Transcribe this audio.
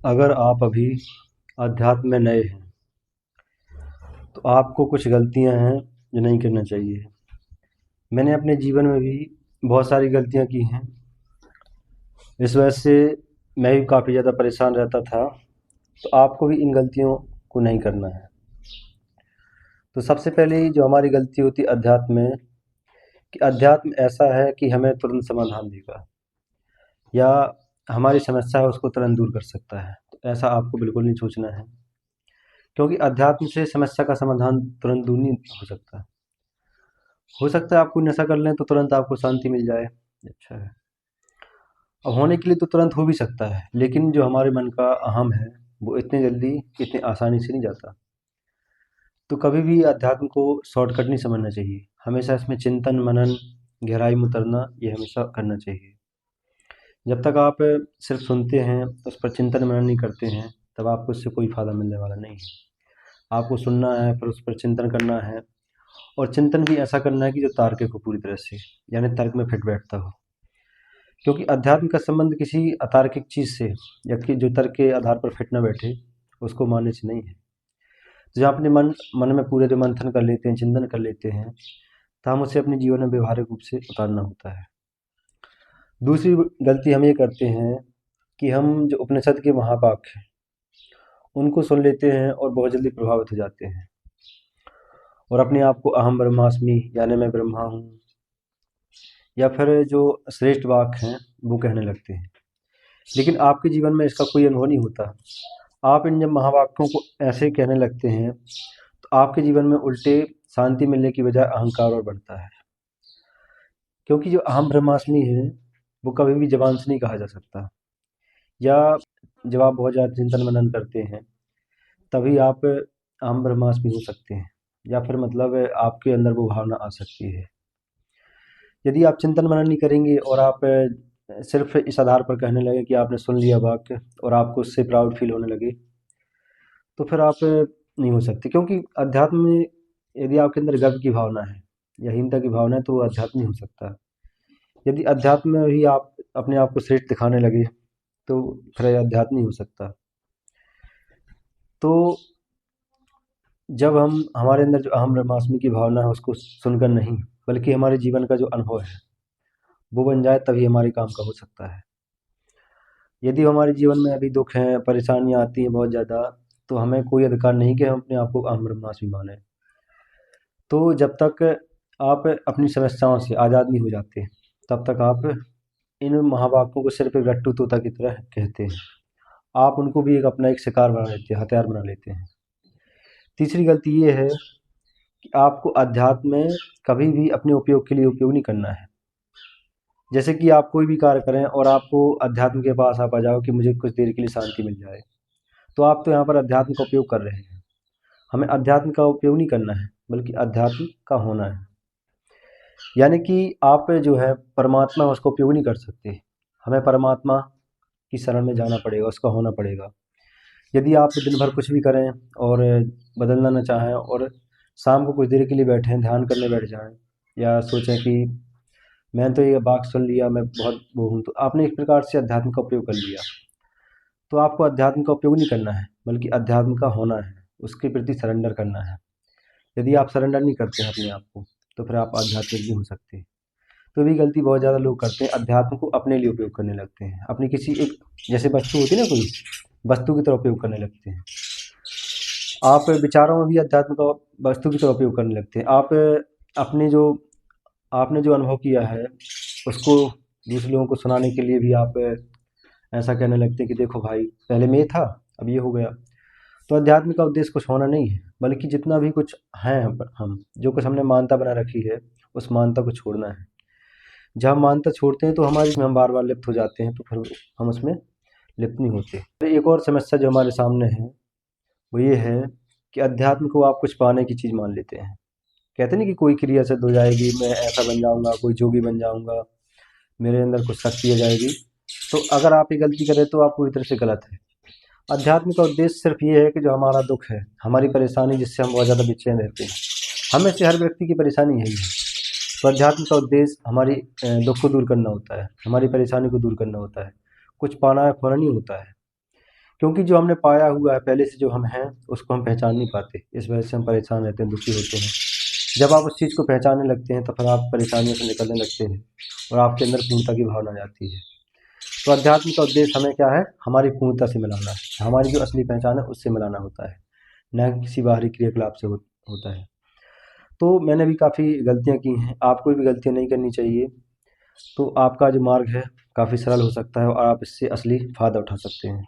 अगर आप अभी अध्यात्म में नए हैं तो आपको कुछ गलतियां हैं जो नहीं करना चाहिए। मैंने अपने जीवन में भी बहुत सारी गलतियां की हैं। इस वजह से मैं भी काफ़ी ज़्यादा परेशान रहता था। तो आपको भी इन गलतियों को नहीं करना है। तो सबसे पहले जो हमारी गलती होती है अध्यात्म में, कि अध्यात्म ऐसा है कि हमें तुरंत समाधान देगा या हमारी समस्या है उसको तुरंत दूर कर सकता है। तो ऐसा आपको बिल्कुल नहीं सोचना है, क्योंकि अध्यात्म से समस्या का समाधान तुरंत दूर नहीं हो सकता। हो सकता है आप कोई नशा कर लें तो तुरंत आपको शांति मिल जाए, अच्छा है। अब होने के लिए तो तुरंत हो भी सकता है, लेकिन जो हमारे मन का अहम है वो इतनी जल्दी इतनी आसानी से नहीं जाता। तो कभी भी अध्यात्म को शॉर्टकट नहीं समझना चाहिए। हमेशा इसमें चिंतन मनन गहराई में उतरना ये हमेशा करना चाहिए। जब तक आप सिर्फ सुनते हैं, उस पर चिंतन मनन नहीं करते हैं, तब आपको इससे कोई फ़ायदा मिलने वाला नहीं है। आपको सुनना है, फिर उस पर चिंतन करना है, और चिंतन भी ऐसा करना है कि जो तार्किक हो पूरी तरह से, यानी तर्क में फिट बैठता हो। क्योंकि अध्यात्म का संबंध किसी अतार्किक चीज़ से या कि जो तर्क के आधार पर फिट ना बैठे उसको मानने से नहीं है। तो जब अपने मन मन में पूरे जो मंथन कर लेते हैं, चिंतन कर लेते हैं, तो हम उसे अपने जीवन में व्यवहारिक रूप से उतारना होता है। दूसरी गलती हम ये करते हैं कि हम जो उपनिषद के महावाक्य हैं उनको सुन लेते हैं और बहुत जल्दी प्रभावित हो जाते हैं, और अपने आप को अहम ब्रह्मास्मि यानी मैं ब्रह्मा हूँ या फिर जो श्रेष्ठ वाक्य हैं वो कहने लगते हैं। लेकिन आपके जीवन में इसका कोई अनुभव नहीं होता। आप इन जब महावाक्यों को ऐसे कहने लगते हैं तो आपके जीवन में उल्टे शांति मिलने की बजाय अहंकार और बढ़ता है। क्योंकि जो अहम ब्रह्मास्मि है वो कभी भी जबान से नहीं कहा जा सकता, या जब आप बहुत ज़्यादा चिंतन मनन करते हैं तभी आप अहम ब्रह्मास्मि हो सकते हैं, या फिर मतलब आपके अंदर वो भावना आ सकती है। यदि आप चिंतन मनन नहीं करेंगे और आप सिर्फ इस आधार पर कहने लगे कि आपने सुन लिया वाक्य और आपको उससे प्राउड फील होने लगे, तो फिर आप नहीं हो सकते। क्योंकि अध्यात्म में यदि आपके अंदर गर्व की भावना है या हीनता की भावना है तो वो अध्यात्म नहीं हो सकता। यदि अध्यात्म में ही आप अपने आप को श्रेष्ठ दिखाने लगे तो फिर अध्यात्म नहीं हो सकता। तो जब हम हमारे अंदर जो अहम ब्रह्मास्मि की भावना है उसको सुनकर नहीं, बल्कि हमारे जीवन का जो अनुभव है वो बन जाए, तभी हमारे काम का हो सकता है। यदि हमारे जीवन में अभी दुख हैं, परेशानियाँ आती हैं बहुत ज़्यादा, तो हमें कोई अधिकार नहीं कि हम अपने आप को अहम ब्रह्मास्मि माने। तो जब तक आप अपनी समस्याओं से आज़ाद नहीं हो जाते तब तक आप इन महावाक्यों को सिर्फ एक रट्टू तोता की तरह कहते हैं। आप उनको भी एक अपना एक शिकार बना लेते हैं, हथियार बना लेते हैं। तीसरी गलती ये है कि आपको अध्यात्म में कभी भी अपने उपयोग के लिए उपयोग नहीं करना है। जैसे कि आप कोई भी कार्य करें और आपको अध्यात्म के पास आप आ जाओ कि मुझे कुछ देर के लिए शांति मिल जाए, तो आप तो यहाँ पर अध्यात्म का उपयोग कर रहे हैं। हमें अध्यात्म का उपयोग नहीं करना है, बल्कि अध्यात्म का होना है। यानी कि आप जो है परमात्मा उसका उपयोग नहीं कर सकते। हमें परमात्मा की शरण में जाना पड़ेगा, उसका होना पड़ेगा। यदि आप दिन भर कुछ भी करें और बदलना ना चाहें और शाम को कुछ देर के लिए बैठें, ध्यान करने बैठ जाएं, या सोचें कि मैं तो ये वाक्य सुन लिया, मैं बहुत वो हूँ, तो आपने एक प्रकार से अध्यात्म का उपयोग कर लिया। तो आपको अध्यात्म का उपयोग नहीं करना है, बल्कि अध्यात्म का होना है, उसके प्रति सरेंडर करना है। यदि आप सरेंडर नहीं करते हैं अपने आप को, तो फिर आप आध्यात्मिक नहीं हो सकते। तो भी गलती बहुत ज़्यादा लोग करते हैं, अध्यात्म को अपने लिए उपयोग करने लगते हैं, अपनी किसी एक जैसे वस्तु होती है ना, कोई वस्तु की तरह उपयोग करने लगते हैं। आप विचारों में भी अध्यात्म का वस्तु की तरह उपयोग करने लगते हैं। आप अपने जो आपने जो अनुभव किया है उसको दूसरे लोगों को सुनाने के लिए भी आप ऐसा कहने लगते हैं कि देखो भाई, पहले मैं था, अब ये हो गया। तो अध्यात्म का उद्देश्य कुछ होना नहीं है, बल्कि जितना भी कुछ हैं हम जो कुछ हमने मानता बना रखी है उस मानता को छोड़ना है। जब हम मानता छोड़ते हैं तो हमारी हम बार बार लिप्त हो जाते हैं, तो फिर हम उसमें लिप्त नहीं होते। तो एक और समस्या जो हमारे सामने है वो ये है कि अध्यात्म को आप कुछ पाने की चीज़ मान लेते हैं। कहते नहीं कि कोई क्रिया सिद्ध हो जाएगी, मैं ऐसा बन जाऊंगा, कोई जोगी बन जाऊंगा, मेरे अंदर कुछ शक्ति आ जाएगी। तो अगर आप ये गलती करें तो आप पूरी तरह से गलत है। अध्यात्म का उद्देश्य सिर्फ ये है कि जो हमारा दुख है, हमारी परेशानी जिससे हम बहुत ज़्यादा बेचैन रहते हैं, हमें से हर व्यक्ति की परेशानी है ही है। तो अध्यात्म का उद्देश्य हमारी दुख को दूर करना होता है, हमारी परेशानी को दूर करना होता है। कुछ पाना या खोना नहीं होता है। क्योंकि जो हमने पाया हुआ है पहले से जो हम हैं उसको हम पहचान नहीं पाते, इस वजह से हम परेशान रहते हैं, दुखी होते हैं। जब आप उस चीज़ को पहचानने लगते हैं तो फिर आप परेशानियों से निकलने लगते हैं और आपके अंदर पूर्णता की भावना आ जाती है। तो अध्यात्म का उद्देश्य हमें क्या है, हमारी पूर्णता से मिलाना है, हमारी जो असली पहचान है उससे मिलाना होता है, न कि किसी बाहरी क्रियाकलाप से होता है। तो मैंने भी काफ़ी गलतियाँ की हैं, आपको भी गलतियाँ नहीं करनी चाहिए। तो आपका जो मार्ग है काफ़ी सरल हो सकता है और आप इससे असली फ़ायदा उठा सकते हैं।